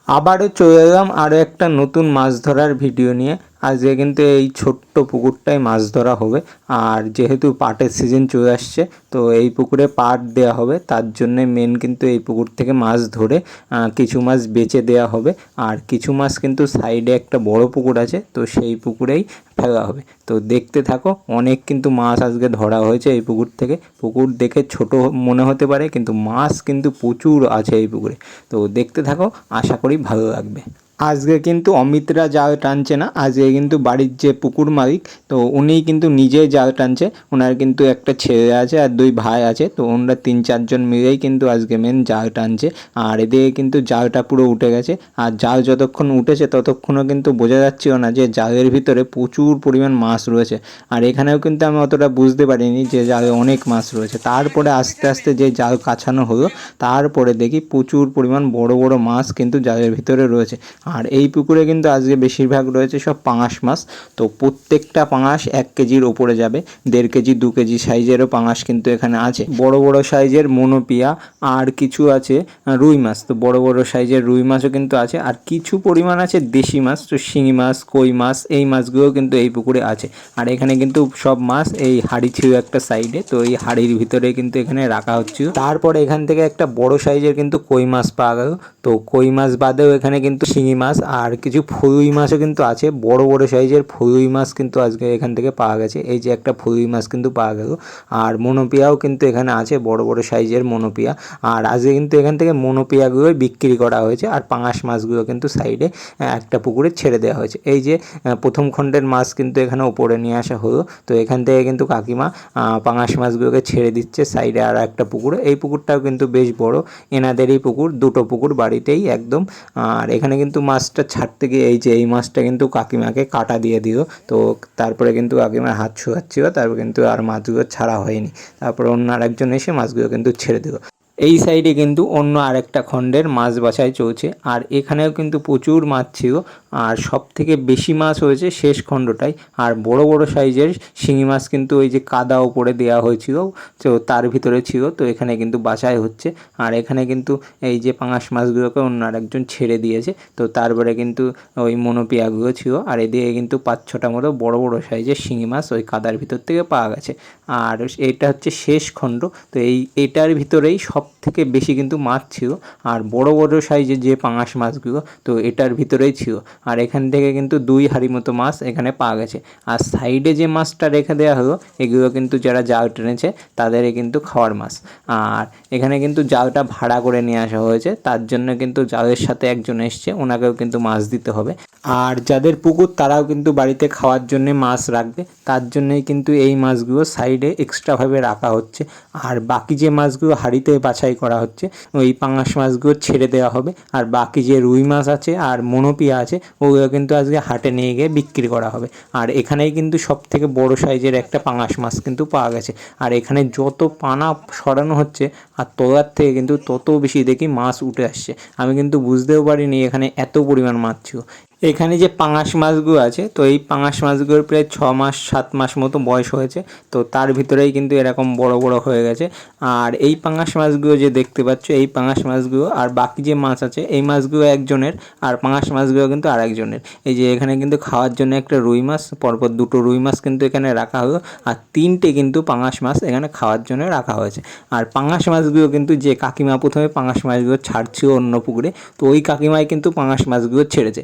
আবারও চলে এলাম আরও একটা নতুন মাছ ধরার ভিডিও নিয়ে। আজকে কিন্তু এই ছোট্ট পুকুরটায় মাছ ধরা হবে। আর যেহেতু পাটের সিজন চলে আসছে, তো এই পুকুরে পাট দেওয়া হবে, তার জন্যে মেন কিন্তু এই পুকুর থেকে মাছ ধরে কিছু মাছ বেচে দেওয়া হবে। আর কিছু মাছ কিন্তু সাইডে একটা বড় পুকুর আছে, তো সেই পুকুরেই ফেলা হবে। তো দেখতে থাকো, অনেক কিন্তু মাছ আজকে ধরা হয়েছে এই পুকুর থেকে। পুকুর দেখে ছোট মনে হতে পারে, কিন্তু মাছ কিন্তু প্রচুর আছে এই পুকুরে। তো দেখতে থাকো, আশা করি ভালো লাগবে। আজকে কিন্তু অমিতরা জাল টানছে না, আজকে কিন্তু বাড়ির যে পুকুর মালিক, তো উনিই কিন্তু নিজেই জাল টানছে। ওনার কিন্তু একটা ছেলে আছে আর দুই ভাই আছে, তো ওনারা 3-4 জন মিলেই কিন্তু আজকে মেন জাল টানছে। আর এদিকে কিন্তু জালটা পুরো উঠে গেছে। আর জাল যতক্ষণ উঠেছে ততক্ষণও কিন্তু বোঝা যাচ্ছিল না যে জালের ভিতরে প্রচুর পরিমাণ মাছ রয়েছে। আর এখানেও কিন্তু আমি অতটা বুঝতে পারিনি যে জালে অনেক মাছ রয়েছে। তারপরে আস্তে আস্তে যে জাল কাছানো হলো, তারপরে দেখি প্রচুর পরিমাণ বড় বড় মাছ কিন্তু জালের ভিতরে রয়েছে। আর এই পুকুরে কিন্তু আজকে বেশিরভাগ রয়েছে সব পাঙাশ মাছ। তো প্রত্যেকটা পাঙাশ 1 কেজির ওপরে যাবে, 1.5 কেজি 2 কেজি সাইজেরও পাঙাশ কিন্তু এখানে আছে। বড় বড় সাইজের মনোপিয়া আর কিছু আছে রুই মাছ, তো বড় বড় সাইজের রুই মাছও কিন্তু আছে। আর কিছু পরিমাণ আছে দেশি মাছ, তো শিঙি মাছ, কই মাছ, এই মাছগুলো কিন্তু এই পুকুরে আছে। আর এখানে কিন্তু সব মাছ এই হাঁড়ি ছিল একটা সাইডে, তো এই হাঁড়ির ভিতরে কিন্তু এখানে রাখা হচ্ছিল। তারপরে এখান থেকে একটা বড় সাইজের কিন্তু কই মাছ পাওয়া গেল। তো কই মাছ বাদেও এখানে কিন্তু শিঙি মাছ আর কিছু ফুলুই মাছও কিন্তু আছে, বড় বড় সাইজের ফুলুই মাছ কিন্তু আজকে এখান থেকে পাওয়া গেছে। এই যে একটা ফুলুই মাছ কিন্তু পাওয়া গেল। আর মনোপিয়াও কিন্তু এখানে আছে, বড় বড় সাইজের মনোপিয়া। আর আজকে কিন্তু এখান থেকে মনোপিয়াগুলোই বিক্রি করা হয়েছে। আর পাঙাশ মাছগুলো কিন্তু সাইডে একটা পুকুরে ছেড়ে দেওয়া হয়েছে। এই যে প্রথম খণ্ডের মাছ কিন্তু এখানে ওপরে নিয়ে আসা হলো। তো এখান থেকে কিন্তু কাকিমা পাঙাশ মাছগুলোকে ছেড়ে দিচ্ছে সাইডে আর একটা পুকুরে। এই পুকুরটাও কিন্তু বেশ বড়, এনাদেরই পুকুর, দুটো পুকুর বাড়িতেই একদম। আর এখানে কিন্তু মাছটা ছাড়তে গিয়ে এই যে এই মাছটা কিন্তু কাকিমাকে কাটা দিয়ে দিল। তো তারপরে কিন্তু কাকিমার হাত ছোঁয়াচ্ছিল, তারপর কিন্তু আর মাছগুলো ছাড়া হয়নি। তারপর অন্য আরেকজন এসে মাছগুলো কিন্তু ছেড়ে দিল। এই সাইডে কিন্তু অন্য আরেকটা খণ্ডের মাছ বাছাই চলছে। আর এখানেও কিন্তু প্রচুর মাছ ছিল। আর সব থেকে বেশি মাছ হয়েছে শেষ খণ্ডটাই। আর বড় বড় সাইজের শিঙি মাছ কিন্তু ওই যে কাদা উপরে দেওয়া হয়েছিল, তো তার ভিতরে ছিল। তো এখানে কিন্তু বাছাই হচ্ছে। আর এখানে কিন্তু এই যে পাঙাশ মাছগুলোকে অন্য আরেকজন ছেড়ে দিয়েছে। তো তারপরে কিন্তু ওই মনোপিয়াগুলো ছিল। আর এদিকে কিন্তু 5-6টা মতো বড় বড় সাইজের শিঙি মাছ ওই কাদার ভিতর থেকে পাওয়া গেছে। আর এটা হচ্ছে শেষ খণ্ড। তো এটার ভিতরেই সব থেকে বেশি কিন্তু মাছ ছিল। আর বড় বড় সাইজের যে পাঙাশ মাছগুলো, তো এটার ভিতরেই ছিল। আর এখান থেকে কিন্তু 2 হাঁড়ি মতো মাছ এখানে পাওয়া গেছে। আর সাইডে যে মাছটা রেখে দেওয়া হলো, এগুলো কিন্তু যারা জাল টেনেছে তাদেরই কিন্তু খাওয়ার মাছ। আর এখানে কিন্তু জালটা ভাড়া করে নিয়ে আসা হয়েছে, তার জন্য কিন্তু জালের সাথে একজন এসছে, ওনাকেও কিন্তু মাছ দিতে হবে। আর যাদের পুকুর তারাও কিন্তু বাড়িতে খাওয়ার জন্য মাছ রাখবে, তার জন্যই কিন্তু এই মাছগুলো সাইডে এক্সট্রাভাবে রাখা হচ্ছে। আর বাকি যে মাছগুলো হাঁড়িতে বাছাই করা হচ্ছে, ওই পাঙাশ মাছগুলো ছেড়ে দেওয়া হবে। আর বাকি যে রুই মাছ আছে আর মনোপিয়া আছে, ওগুলো কিন্তু আজকে হাটে নিয়ে গিয়ে বিক্রি করা হবে। আর এখানেই কিন্তু সব থেকে বড় সাইজের একটা পাঙাশ মাছ কিন্তু পাওয়া গেছে। আর এখানে যত পানা সরানো হচ্ছে আর তোলার থেকে কিন্তু তত বেশি দেখি মাছ উঠে আসছে। আমি কিন্তু বুঝতেও পারিনি এখানে এত পরিমাণ মাছ ছিল। এখানে যে পাঙাশ মাছগুলো আছে, তো এই পাঙাশ মাছগুলোর প্রায় 6 মাস 7 মাস মতো বয়স হয়েছে। তো তার ভিতরেই কিন্তু এরকম বড় বড় হয়ে গেছে। আর এই পাঙাশ মাছগুলো যে দেখতে পাচ্ছ, এই পাঙাশ মাছগুলো আর বাকি যে মাছ আছে, এই মাছগুলো একজনের, আর পাঙাশ মাছগুলো কিন্তু আরেকজনের। এই যে এখানে কিন্তু খাওয়ার জন্য একটা রুই মাছ, পরপর 2টো রুই মাছ কিন্তু এখানে রাখা হলো। আর 3টে কিন্তু পাঙাশ মাছ এখানে খাওয়ার জন্য রাখা হয়েছে। আর পাঙাশ মাছগুলো কিন্তু যে কাকিমা প্রথমে পাঙাশ মাছগুলো ছাড়ছিল অন্য পুকুরে, তো ওই কাকিমাই কিন্তু পাঙাশ মাছগুলো ছেড়েছে।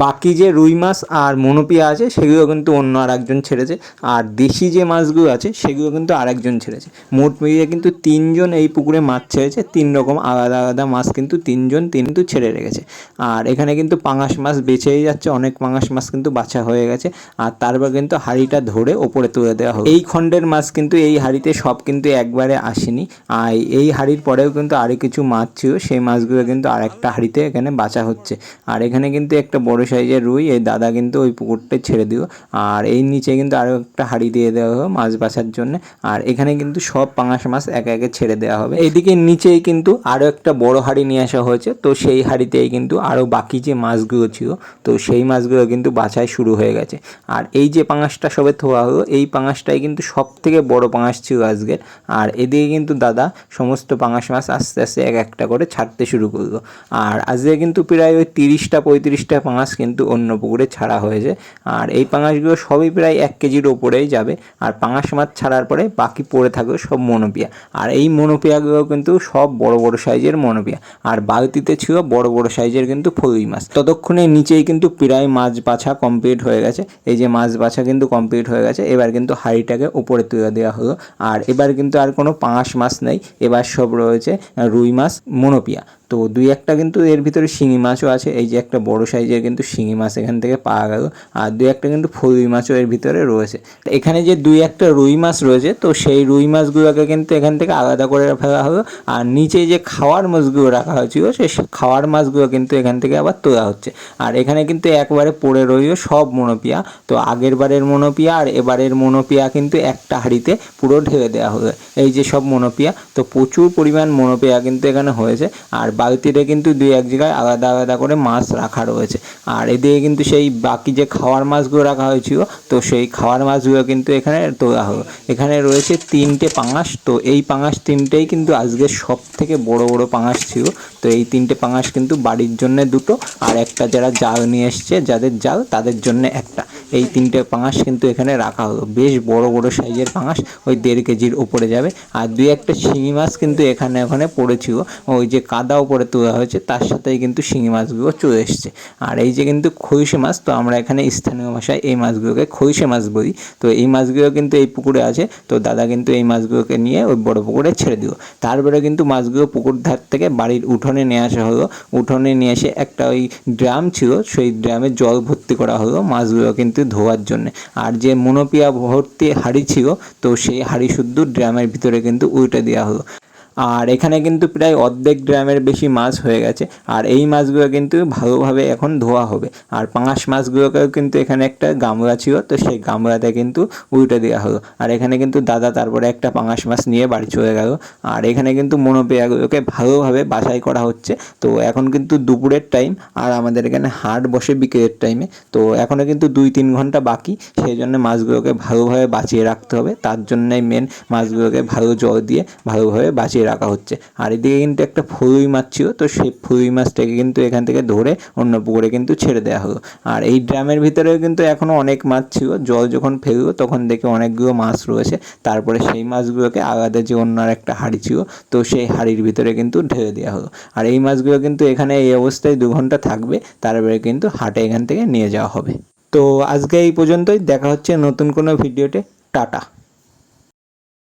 বাকি যে রুই মাছ আর মনোপিয়া আছে সেগুলো কিন্তু অন্য আরেকজন ছেড়েছে। আর দেশি যে মাছগুলো আছে সেগুলো কিন্তু আরেকজন ছেড়েছে। মোট মিলিয়ে কিন্তু 3জন এই পুকুরে মাছ ছেড়েছে। 3 রকম আলাদা আলাদা মাছ কিন্তু 3জন কিন্তু ছেড়ে রেখেছে। আর এখানে কিন্তু পাঙাশ মাছ বেছেই যাচ্ছে, অনেক পাঙাশ মাছ কিন্তু বাছা হয়ে গেছে। আর তারপর কিন্তু হাঁড়িটা ধরে ওপরে তুলে দেওয়া হবে। এই খণ্ডের মাছ কিন্তু এই হাঁড়িতে সব কিন্তু একবারে আসেনি। আর এই হাঁড়ির পরেও কিন্তু আরও কিছু মাছ ছিল, সেই মাছগুলো কিন্তু আরেকটা হাঁড়িতে এখানে বাছা হচ্ছে। আর এখানে কিন্তু একটা বড় বড় সাইজের রুই এই দাদা কিন্তু ওই পুকুরটায় ছেড়ে দিও। আর এই নিচে কিন্তু আরও একটা হাঁড়ি দিয়ে দেওয়া হবে মাছ বাছার জন্য। আর এখানে কিন্তু সব পাঙাশ মাছ একে একে ছেড়ে দেওয়া হবে। এইদিকে নিচেই কিন্তু আরও একটা বড় হাঁড়ি নিয়ে আসা হয়েছে, তো সেই হাঁড়িতেই কিন্তু আরও বাকি যে মাছগুলো ছিল তো সেই মাছগুলো কিন্তু বাছাই শুরু হয়ে গেছে। আর এই যে পাঙাশটা সবে ধোয়া হলো এই পাঙাশটাই কিন্তু সব থেকে বড় পাঙাশ ছিল আজকের। আর এদিকে কিন্তু দাদা সমস্ত পাঙাশ মাছ আস্তে আস্তে এক একটা করে ছাড়তে শুরু করলো। আর আজকে কিন্তু প্রায় ওই 30-35টা পাঙাশ কিন্তু অন্য পুকুরে ছাড়া হয়েছে। আর এই পাঙাশগুলো সবই প্রায় 1 কেজির ওপরেই যাবে। আর পাঙাশ মাছ ছাড়ার পরে বাকি পড়ে থাকবে সব মনোপিয়া। আর এই মনোপিয়াগুলো কিন্তু সব বড় বড় সাইজের মনোপিয়া। আর বালতিতে ছিল বড় বড় সাইজের কিন্তু ফলুই মাছ। ততক্ষণে নিচেই কিন্তু প্রায় মাছ বাছা কমপ্লিট হয়ে গেছে। এই যে মাছ বাছা কিন্তু কমপ্লিট হয়ে গেছে। এবার কিন্তু হাঁড়িটাকে উপরে তুলে দেওয়া হলো। আর এবার কিন্তু আর কোনো পাঙাশ মাছ নেই, এবার সব রয়েছে রুই মাছ মনোপিয়া। তো 2-1টা কিন্তু এর ভিতরে শিঙি মাছও আছে। এই যে একটা বড় সাইজের কিন্তু শিঙি মাছ এখান থেকে পাওয়া গেল। আর 2-1টা কিন্তু ফলুই মাছও এর ভিতরে রয়েছে। এখানে যে 2-1টা রুই মাছ রয়েছে তো সেই রুই মাছগুলোকে কিন্তু এখান থেকে আলাদা করে ফেলা হলো। আর নিচে যে খাওয়ার মাছগুলো রাখা হয়েছিল সেই খাওয়ার মাছগুলো কিন্তু এখান থেকে আবার তোলা হচ্ছে। আর এখানে কিন্তু একবারে পড়ে রইল সব মনোপিয়া। তো আগের বারের মনোপিয়া আর এবারের মনোপিয়া কিন্তু একটা হাঁড়িতে পুরো ঢেলে দেওয়া হবে। এই যে সব মনোপিয়া, তো প্রচুর পরিমাণ মনোপিয়া কিন্তু এখানে হয়েছে। আর বালতিতে কিন্তু 2-1 জায়গায় আলাদা আলাদা করে মাছ রাখা রয়েছে। আর এদিকে কিন্তু সেই বাকি যে খাওয়ার মাছগুলো রাখা হয়েছিল তো সেই খাওয়ার মাছগুলো কিন্তু এখানে তোলা হলো। এখানে রয়েছে 3টে পাঙাশ। তো এই পাঙাশ 3টেই কিন্তু আজকে সব থেকে বড় বড় পাঙাশ ছিল। তো এই 3টে পাঙাশ কিন্তু বাড়ির জন্য 2টো আর একটা যারা জাল নিয়ে এসছে যাদের জাল তাদের জন্য একটা, এই 3টে পাঙাশ কিন্তু এখানে রাখা হলো। বেশ বড় বড় সাইজের পাঙাশ, ওই 1.5 কেজির উপরে যাবে। আর 2-1টা শিঙি মাছ কিন্তু এখানে ওখানে পড়েছিল, ওই যে কাদা উপরে তোলা হয়েছে তার সাথেই কিন্তু শিঙি মাছগুলো চলে এসছে। আর এই যে কিন্তু খইশে মাছ, তো আমরা এখানে স্থানীয় ভাষায় এই মাছগুলোকে খইশে মাছ বলি। তো এই মাছগুলো কিন্তু এই পুকুরে আছে। তো দাদা কিন্তু এই মাছগুলোকে নিয়ে ওই বড় পুকুরে ছেড়ে দিল। তারপরে কিন্তু মাছগুলো পুকুর ধার থেকে বাড়ির উঠোনে নিয়ে আসা হলো। উঠোনে নিয়ে এসে একটা ওই ড্রাম ছিল সেই ড্রামে জল ভর্তি করা হলো মাছগুলো কিন্তু ধোয়ার জন্য। আর যে মনোপিয়া ভর্তি হাঁড়ি ছিল তো সেই হাঁড়ি শুদ্ধ ড্রামের ভিতরে কিন্তু উল্টে দেওয়া হলো। আর এখানে কিন্তু প্রায় অর্ধেক ড্রামের বেশি মাছ হয়ে গেছে। আর এই মাছগুলো কিন্তু ভালোভাবে এখন ধোয়া হবে। আর পাঙাশ মাছগুলোকেও কিন্তু এখানে একটা গামলা ছিল তো সেই গামলাতে কিন্তু উল্টে দেওয়া হলো। আর এখানে কিন্তু দাদা তারপরে একটা পাঙাশ মাছ নিয়ে বাড়ি চলে গেল। আর এখানে কিন্তু মনোপিয়াগুলোকে ভালোভাবে বাছাই করা হচ্ছে। তো এখন কিন্তু দুপুরের টাইম আর আমাদের এখানে হাট বসে বিকেলের টাইমে। তো এখনও কিন্তু 2-3 ঘন্টা বাকি, সেই জন্য মাছগুলোকে ভালোভাবে বাঁচিয়ে রাখতে হবে। তার জন্যই মেন মাছগুলোকে ভালো জল দিয়ে ভালোভাবে বাঁচিয়ে রাখা হচ্ছে। আর এদিকে কিন্তু একটা ফলুই মাছ ছিল তো সেই ফলুই মাছটাকে কিন্তু এখান থেকে ধরে অন্য পুকুরে কিন্তু ছেড়ে দেওয়া হলো। আর এই ড্রামের ভিতরেও কিন্তু এখনও অনেক মাছ ছিল, জল যখন ফেললো তখন দেখে অনেকগুলো মাছ রয়েছে। তারপরে সেই মাছগুলোকে আলাদা যে অন্য আর একটা হাঁড়ি ছিল তো সেই হাঁড়ির ভিতরে কিন্তু ঢেলে দেওয়া হলো। আর এই মাছগুলো কিন্তু এখানে এই অবস্থায় 2 ঘন্টা থাকবে, তারপরে কিন্তু হাটে এখান থেকে নিয়ে যাওয়া হবে। তো আজকে এই পর্যন্তই, দেখা হচ্ছে নতুন কোনো ভিডিওতে। টাটা।